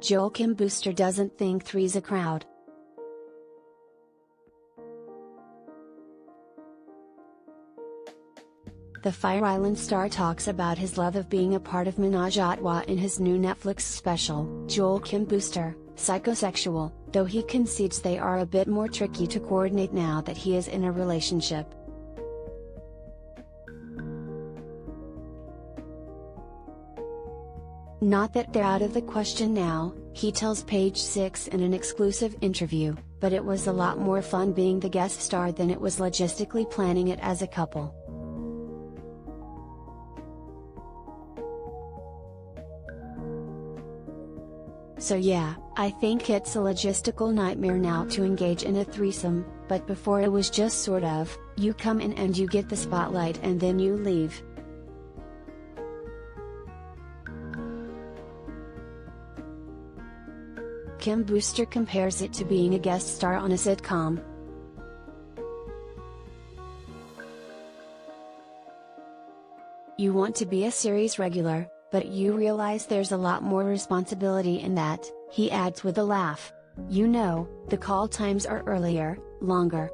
Joel Kim Booster doesn't think three's a crowd. The Fire Island star talks about his love of being a part of Menage a Trois in his new Netflix special, Joel Kim Booster, Psychosexual, though he concedes they are a bit more tricky to coordinate now that he is in a relationship. Not that they're out of the question now, he tells Page 6 in an exclusive interview, but it was a lot more fun being the guest star than it was logistically planning it as a couple. So yeah, I think it's a logistical nightmare now to engage in a threesome, but before it was just sort of, you come in and you get the spotlight and then you leave. Kim Booster compares it to being a guest star on a sitcom. You want to be a series regular, but you realize there's a lot more responsibility in that, he adds with a laugh. You know, the call times are earlier, longer.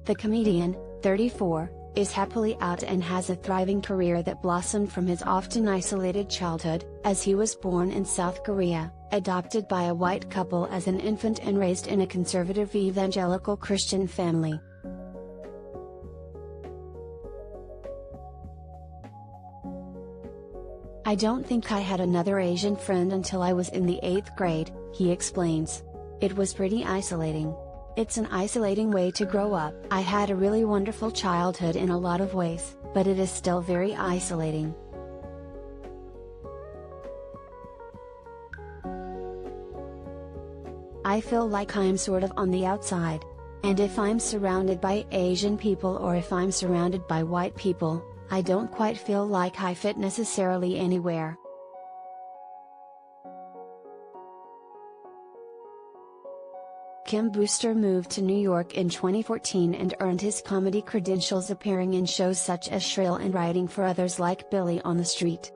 The comedian, 34, is happily out and has a thriving career that blossomed from his often isolated childhood, as he was born in South Korea, adopted by a white couple as an infant and raised in a conservative evangelical Christian family. I don't think I had another Asian friend until I was in the 8th grade, he explains. It was pretty isolating. It's an isolating way to grow up. I had a really wonderful childhood in a lot of ways, but it is still very isolating. I feel like I'm sort of on the outside. And if I'm surrounded by Asian people or if I'm surrounded by white people, I don't quite feel like I fit necessarily anywhere. Kim Booster moved to New York in 2014 and earned his comedy credentials appearing in shows such as Shrill and writing for others like Billy on the Street.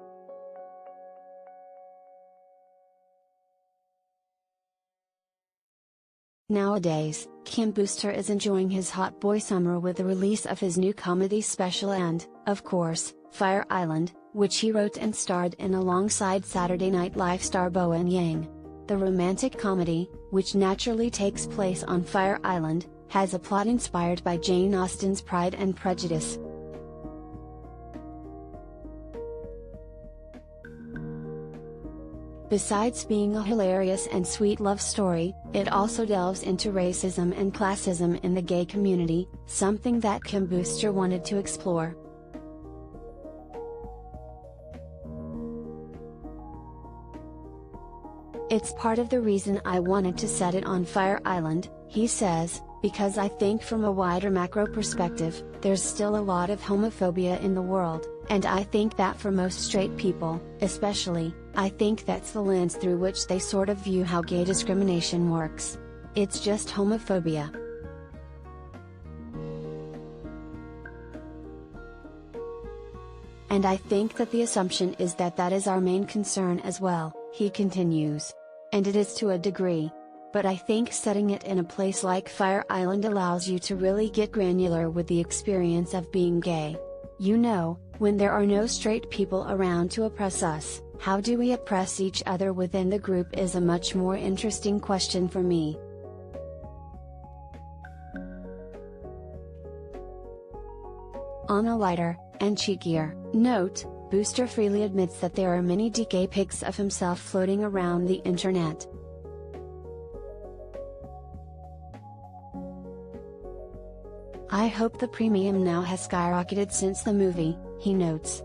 Nowadays, Kim Booster is enjoying his hot boy summer with the release of his new comedy special and, of course, Fire Island, which he wrote and starred in alongside Saturday Night Live star Bowen Yang. The romantic comedy, which naturally takes place on Fire Island, has a plot inspired by Jane Austen's Pride and Prejudice. Besides being a hilarious and sweet love story, it also delves into racism and classism in the gay community, something that Kim Booster wanted to explore. It's part of the reason I wanted to set it on Fire Island, he says, because I think from a wider macro perspective, there's still a lot of homophobia in the world, and I think that for most straight people, especially, I think that's the lens through which they sort of view how gay discrimination works. It's just homophobia. And I think that the assumption is that that is our main concern as well, he continues. And it is to a degree. But I think setting it in a place like Fire Island allows you to really get granular with the experience of being gay. You know, when there are no straight people around to oppress us, how do we oppress each other within the group is a much more interesting question for me. On a lighter, and cheekier, note, Booster freely admits that there are many gay pics of himself floating around the internet. I hope the premium now has skyrocketed since the movie, he notes.